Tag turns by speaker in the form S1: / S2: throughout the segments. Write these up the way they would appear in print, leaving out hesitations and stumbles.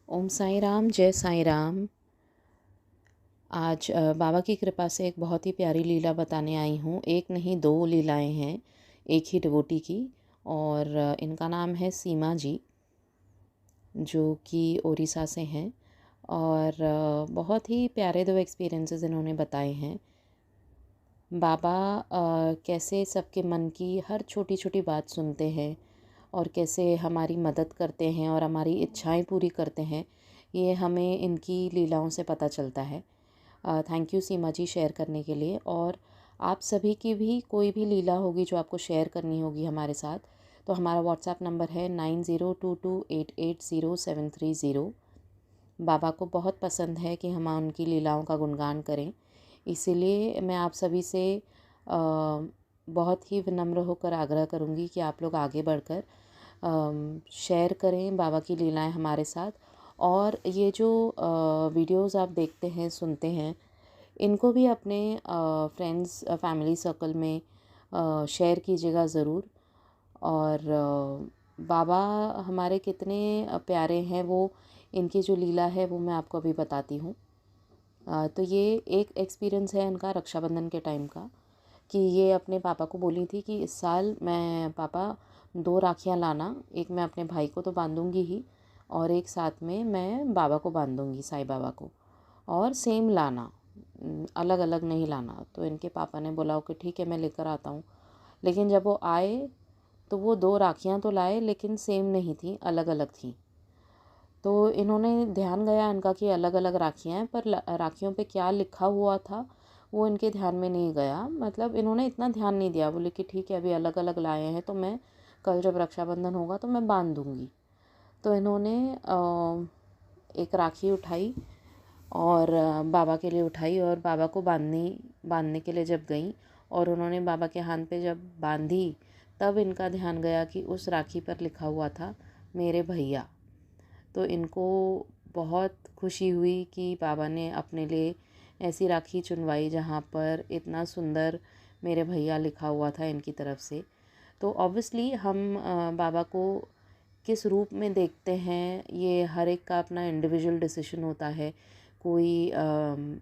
S1: ओम साई राम, जय साई राम। आज बाबा की कृपा से एक बहुत ही प्यारी लीला बताने आई हूँ। एक नहीं, दो लीलाएं हैं एक ही डिवोटी की। और इनका नाम है सीमा जी, जो कि ओडिशा से हैं। और बहुत ही प्यारे दो एक्सपीरियंसेस इन्होंने बताए हैं। बाबा कैसे सबके मन की हर छोटी छोटी बात सुनते हैं और कैसे हमारी मदद करते हैं और हमारी इच्छाएं पूरी करते हैं, ये हमें इनकी लीलाओं से पता चलता है। Thank you Seema ji share करने के लिए। और आप सभी की भी कोई भी लीला होगी जो आपको शेयर करनी होगी हमारे साथ, तो हमारा व्हाट्सएप नंबर है 9022880730। बाबा को बहुत पसंद है कि हम उनकी लीलाओं का गुणगान करें, इसीलिए मैं आप सभी से बहुत ही विनम्र होकर आग्रह करूँगी कि आप लोग आगे बढ़कर शेयर करें बाबा की लीलाएं हमारे साथ। और ये जो वीडियोस आप देखते हैं, सुनते हैं, इनको भी अपने फ्रेंड्स फैमिली सर्कल में शेयर कीजिएगा ज़रूर। और बाबा हमारे कितने प्यारे हैं, वो इनकी जो लीला है वो मैं आपको अभी बताती हूँ। तो ये एक एक्सपीरियंस है इनका रक्षाबंधन के टाइम का, कि ये अपने पापा को बोली थी कि इस साल मैं पापा 2 राखियाँ लाना, एक मैं अपने भाई को तो बांधूंगी ही और एक साथ में मैं बाबा को बांधूंगी, साईं बाबा को। और सेम लाना, अलग अलग नहीं लाना। तो इनके पापा ने बोला ओके ठीक है, मैं लेकर आता हूँ। लेकिन जब वो आए तो वो 2 राखियाँ तो लाए, लेकिन सेम नहीं थी, अलग अलग थी। तो इन्होंने ध्यान गया इनका कि अलग अलग राखियाँ हैं, पर राखियों पे क्या लिखा हुआ था वो इनके ध्यान में नहीं गया। मतलब इन्होंने इतना ध्यान नहीं दिया, बोले कि ठीक है अभी अलग अलग लाए हैं तो मैं कल जब रक्षाबंधन होगा तो मैं बांध दूँगी। तो इन्होंने एक राखी उठाई और बाबा के लिए उठाई और बाबा को बांधने के लिए जब गई और उन्होंने बाबा के हाथ पे जब बांधी, तब इनका ध्यान गया कि उस राखी पर लिखा हुआ था मेरे भैया। तो इनको बहुत खुशी हुई कि बाबा ने अपने लिए ऐसी राखी चुनवाई जहाँ पर इतना सुंदर मेरे भैया लिखा हुआ था इनकी तरफ से। तो ऑब्वियसली हम बाबा को किस रूप में देखते हैं, ये हर एक का अपना इंडिविजुअल डिसीजन होता है। कोई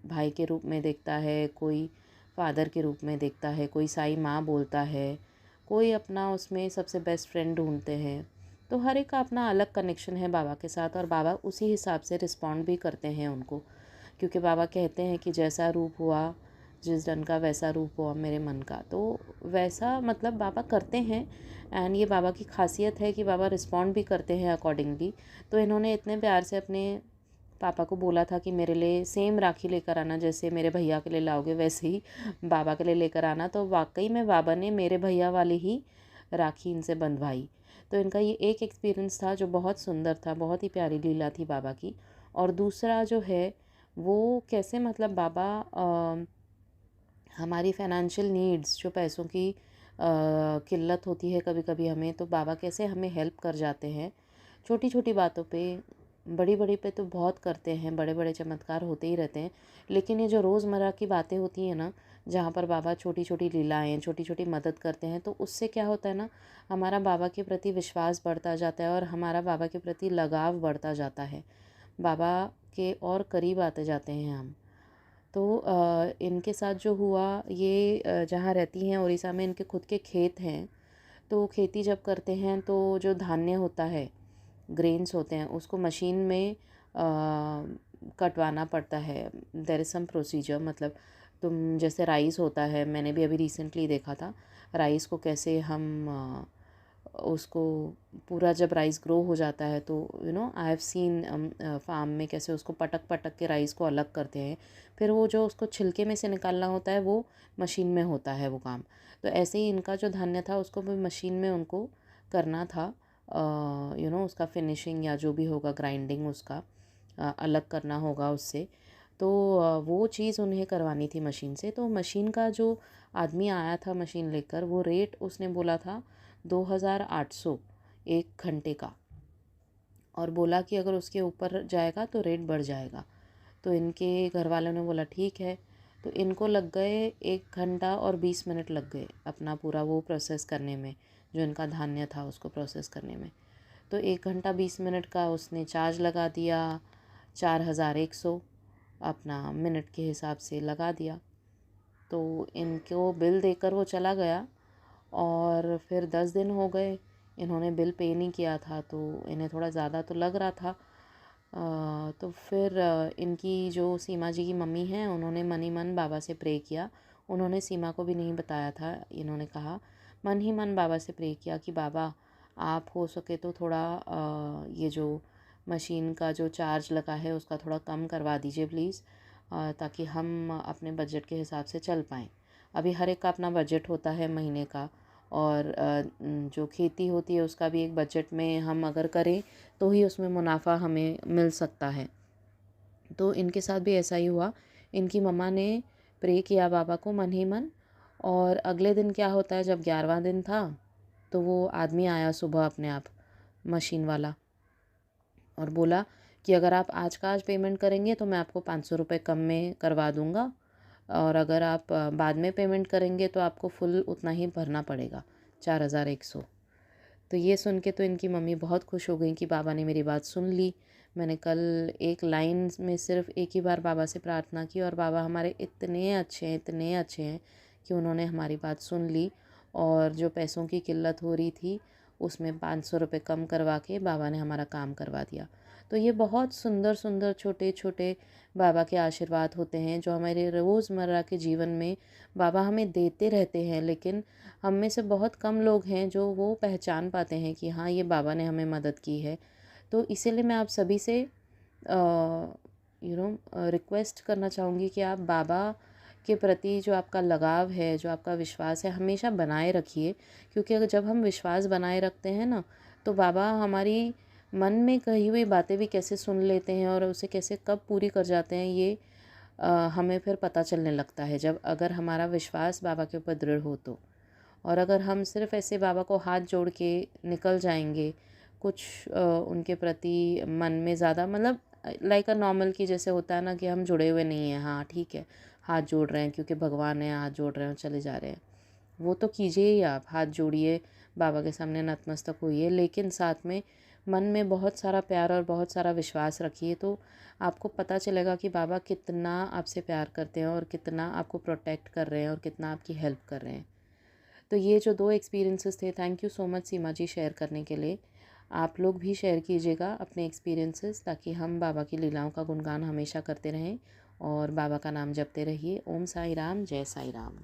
S1: भाई के रूप में देखता है, कोई फादर के रूप में देखता है, कोई साई माँ बोलता है, कोई अपना उसमें सबसे बेस्ट फ्रेंड ढूंढते हैं। तो हर एक का अपना अलग कनेक्शन है बाबा के साथ और बाबा उसी हिसाब से रिस्पॉन्ड भी करते हैं उनको। क्योंकि बाबा कहते हैं कि जैसा रूप हुआ जिस जन का वैसा रूप हुआ मेरे मन का। तो वैसा मतलब बाबा करते हैं। एंड ये बाबा की खासियत है कि बाबा रिस्पॉन्ड भी करते हैं अकॉर्डिंगली। तो इन्होंने इतने प्यार से अपने पापा को बोला था कि मेरे लिए सेम राखी लेकर आना, जैसे मेरे भैया के लिए लाओगे वैसे ही बाबा के लिए लेकर आना। तो वाकई में बाबा ने मेरे भैया वाली ही राखी इनसे बंधवाई। तो इनका ये एक एक्सपीरियंस था जो बहुत सुंदर था, बहुत ही प्यारी लीला थी बाबा की। और दूसरा जो है वो कैसे मतलब बाबा हमारी फाइनेंशियल नीड्स, जो पैसों की किल्लत होती है कभी कभी हमें, तो बाबा कैसे हमें हेल्प कर जाते हैं छोटी छोटी बातों पे। बड़ी बड़ी पे तो बहुत करते हैं, बड़े बड़े चमत्कार होते ही रहते हैं। लेकिन ये जो रोज़मर्रा की बातें होती हैं ना, जहाँ पर बाबा छोटी छोटी लीलाएं, छोटी छोटी मदद करते हैं, तो उससे क्या होता है ना, हमारा बाबा के प्रति विश्वास बढ़ता जाता है और हमारा बाबा के प्रति लगाव बढ़ता जाता है। बाबा के और करीब आते जाते हैं हम। तो इनके साथ जो हुआ, ये जहाँ रहती हैं उड़ीसा में, इनके खुद के खेत हैं। तो खेती जब करते हैं तो जो धान्य होता है, ग्रेन्स होते हैं, उसको मशीन में कटवाना पड़ता है। There is some procedure. मतलब तुम जैसे राइस होता है, मैंने भी अभी रिसेंटली देखा था राइस को कैसे हम उसको पूरा जब राइस ग्रो हो जाता है तो आई हैव सीन फार्म में कैसे उसको पटक पटक के राइस को अलग करते हैं। फिर वो जो उसको छिलके में से निकालना होता है वो मशीन में होता है वो काम। तो ऐसे ही इनका जो धान्य था उसको भी मशीन में उनको करना था। उसका फिनिशिंग या जो भी होगा, ग्राइंडिंग उसका अलग करना होगा उससे। तो वो चीज़ उन्हें करवानी थी मशीन से। तो मशीन का जो आदमी आया था मशीन लेकर, वो रेट उसने बोला था 2800 एक घंटे का। और बोला कि अगर उसके ऊपर जाएगा तो रेट बढ़ जाएगा। तो इनके घर वालों ने बोला ठीक है। तो इनको लग गए 1 घंटा और 20 मिनट लग गए अपना पूरा वो प्रोसेस करने में, जो इनका धान्य था उसको प्रोसेस करने में। तो 1 घंटा 20 मिनट का उसने चार्ज लगा दिया, 4100 अपना मिनट के हिसाब से लगा दिया। तो इनको बिल देकर वो चला गया और फिर 10 दिन हो गए, इन्होंने बिल पे नहीं किया था, तो इन्हें थोड़ा ज़्यादा तो लग रहा था। तो फिर इनकी जो सीमा जी की मम्मी हैं, उन्होंने मन ही मन बाबा से प्रे किया। उन्होंने सीमा को भी नहीं बताया था। इन्होंने कहा, मन ही मन बाबा से प्रे किया कि बाबा आप हो सके तो थोड़ा ये जो मशीन का जो चार्ज लगा है उसका थोड़ा कम करवा दीजिए प्लीज़, ताकि हम अपने बजट के हिसाब से चल पाएँ। अभी हर एक का अपना बजट होता है महीने का, और जो खेती होती है उसका भी एक बजट में हम अगर करें तो ही उसमें मुनाफा हमें मिल सकता है। तो इनके साथ भी ऐसा ही हुआ। इनकी मम्मा ने प्रे किया बाबा को मन ही मन, और अगले दिन क्या होता है, जब 11वां दिन था तो वो आदमी आया सुबह अपने आप, मशीन वाला, और बोला कि अगर आप आज का आज पेमेंट करेंगे तो मैं आपको 500 रुपये कम में करवा दूँगा, और अगर आप बाद में पेमेंट करेंगे तो आपको फुल उतना ही भरना पड़ेगा, 4100। तो ये सुन के तो इनकी मम्मी बहुत खुश हो गई कि बाबा ने मेरी बात सुन ली। मैंने कल एक लाइन में सिर्फ एक ही बार बाबा से प्रार्थना की, और बाबा हमारे इतने अच्छे हैं, इतने अच्छे हैं कि उन्होंने हमारी बात सुन ली, और जो पैसों की किल्लत हो रही थी उसमें 500 रुपये कम करवा के बाबा ने हमारा काम करवा दिया। तो ये बहुत सुंदर सुंदर छोटे छोटे बाबा के आशीर्वाद होते हैं जो हमारे रोज़मर्रा के जीवन में बाबा हमें देते रहते हैं, लेकिन हम में से बहुत कम लोग हैं जो वो पहचान पाते हैं कि हाँ, ये बाबा ने हमें मदद की है। तो इसीलिए मैं आप सभी से रिक्वेस्ट करना चाहूँगी कि आप बाबा के प्रति जो आपका लगाव है, जो आपका विश्वास है, हमेशा बनाए रखिए। क्योंकि अगर जब हम विश्वास बनाए रखते हैं ना, तो बाबा हमारी मन में कही हुई बातें भी कैसे सुन लेते हैं और उसे कैसे कब पूरी कर जाते हैं, ये हमें फिर पता चलने लगता है, जब अगर हमारा विश्वास बाबा के ऊपर दृढ़ हो तो। और अगर हम सिर्फ़ ऐसे बाबा को हाथ जोड़ के निकल जाएंगे, कुछ उनके प्रति मन में ज़्यादा, मतलब लाइक अ नॉर्मल की जैसे होता है ना कि हम जुड़े हुए नहीं हैं, हाँ ठीक है, हाथ जोड़ रहे हैं क्योंकि भगवान है, हाथ जोड़ रहे हैं और चले जा रहे हैं, वो तो कीजिए ही, आप हाथ जोड़िए, बाबा के सामने नतमस्तक होइए, लेकिन साथ में मन में बहुत सारा प्यार और बहुत सारा विश्वास रखिए। तो आपको पता चलेगा कि बाबा कितना आपसे प्यार करते हैं और कितना आपको प्रोटेक्ट कर रहे हैं और कितना आपकी हेल्प कर रहे हैं। तो ये जो 2 एक्सपीरियंसेस थे, thank you so much Seema ji share करने के लिए। आप लोग भी शेयर कीजिएगा अपने एक्सपीरियंसेस, ताकि हम बाबा की लीलाओं का गुणगान हमेशा करते रहें और बाबा का नाम जपते रहिए। ओम साई राम, जय साई राम।